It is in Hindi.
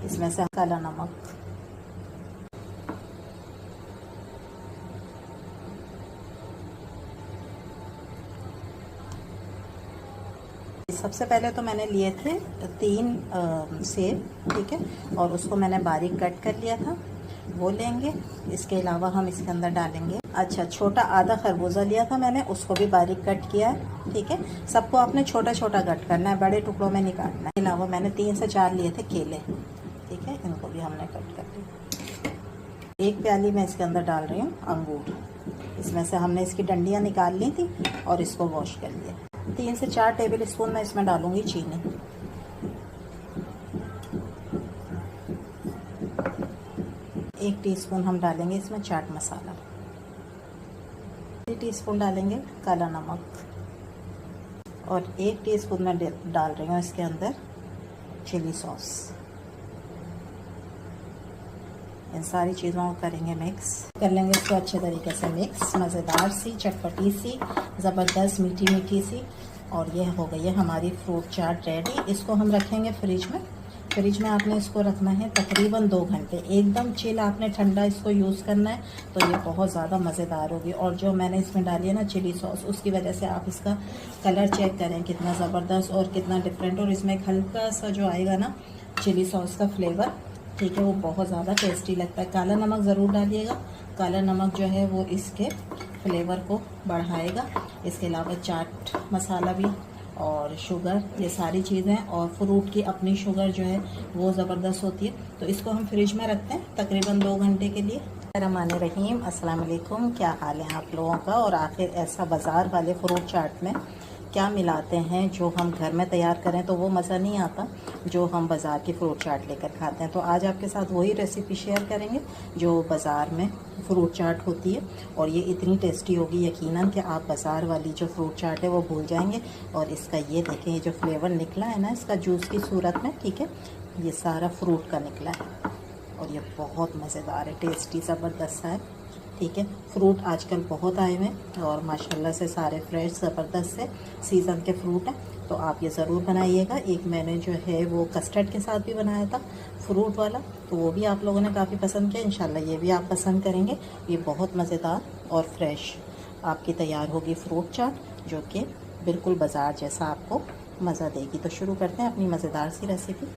इसमें से काला नमक, सबसे पहले तो मैंने लिए थे 3 सेब, ठीक है, और उसको मैंने बारीक कट कर लिया था, वो लेंगे। इसके अलावा हम इसके अंदर डालेंगे, अच्छा, छोटा आधा खरबूजा लिया था मैंने, उसको भी बारीक कट किया है, ठीक है। सबको आपने छोटा छोटा कट करना है, बड़े टुकड़ों में नहीं काटना है। इसके अलावा मैंने 3 से 4 लिए थे केले, ठीक है, इनको भी हमने कट कर लिया। 1 प्याली मैं इसके अंदर डाल रही हूँ अंगूर, इसमें से हमने इसकी डंडियाँ निकाल ली थी और इसको वॉश कर लिया। 3 से 4 टेबल स्पून मैं इसमें डालूंगी चीनी, 1 टीस्पून हम डालेंगे इसमें चाट मसाला, 1 टीस्पून डालेंगे काला नमक, और 1 टीस्पून मैं डाल रही हूँ इसके अंदर चिली सॉस। इन सारी चीज़ों को करेंगे मिक्स, कर लेंगे इसको अच्छे तरीके से मिक्स, मज़ेदार सी, चटपटी सी, ज़बरदस्त मीठी मीठी सी। और ये हो गई है हमारी फ्रूट चाट रेडी। इसको हम रखेंगे फ्रिज में। फ्रिज में आपने इसको रखना है तकरीबन 2 घंटे, एकदम चिल, आपने ठंडा इसको यूज़ करना है, तो ये बहुत ज़्यादा मज़ेदार होगी। और जो मैंने इसमें डाली है ना चिली सॉस, उसकी वजह से आप इसका कलर चेक करें कितना ज़बरदस्त और कितना डिफरेंट, और इसमें एक हल्का सा जो आएगा ना चिली सॉस का फ्लेवर, ठीक है, वो बहुत ज़्यादा टेस्टी लगता है। काला नमक ज़रूर डालिएगा, काला नमक जो है वो इसके फ्लेवर को बढ़ाएगा। इसके अलावा चाट मसाला भी और शुगर, ये सारी चीज़ें, और फ्रूट की अपनी शुगर जो है वो ज़बरदस्त होती है। तो इसको हम फ्रिज में रखते हैं तकरीबन 2 घंटे के लिए। रहमानिर्रहीम, अस्सलाम वालेकुम, क्या हाल है आप लोगों का। और आखिर ऐसा बाज़ार वाले फ्रूट चाट में क्या मिलाते हैं जो हम घर में तैयार करें तो वो मज़ा नहीं आता जो हम बाज़ार की फ्रूट चाट लेकर खाते हैं। तो आज आपके साथ वही रेसिपी शेयर करेंगे जो बाज़ार में फ्रूट चाट होती है, और ये इतनी टेस्टी होगी यकीनन कि आप बाज़ार वाली जो फ्रूट चाट है वो भूल जाएंगे। और इसका ये देखें, ये जो फ्लेवर निकला है ना इसका जूस की सूरत में, ठीक है, ये सारा फ्रूट का निकला है और ये बहुत मज़ेदार है, टेस्टी ज़बरदस्त है, ठीक है। फ्रूट आजकल बहुत आए हुए हैं और माशाल्लाह से सारे फ्रेश ज़बरदस्त से सीज़न के फ्रूट हैं, तो आप ये ज़रूर बनाइएगा। एक मैंने जो है वो कस्टर्ड के साथ भी बनाया था फ्रूट वाला, तो वो भी आप लोगों ने काफ़ी पसंद किया। इंशाल्लाह ये भी आप पसंद करेंगे। ये बहुत मज़ेदार और फ्रेश आपकी तैयार होगी फ्रूट चाट, जो कि बिल्कुल बाज़ार जैसा आपको मज़ा देगी। तो शुरू करते हैं अपनी मज़ेदार सी रेसिपी।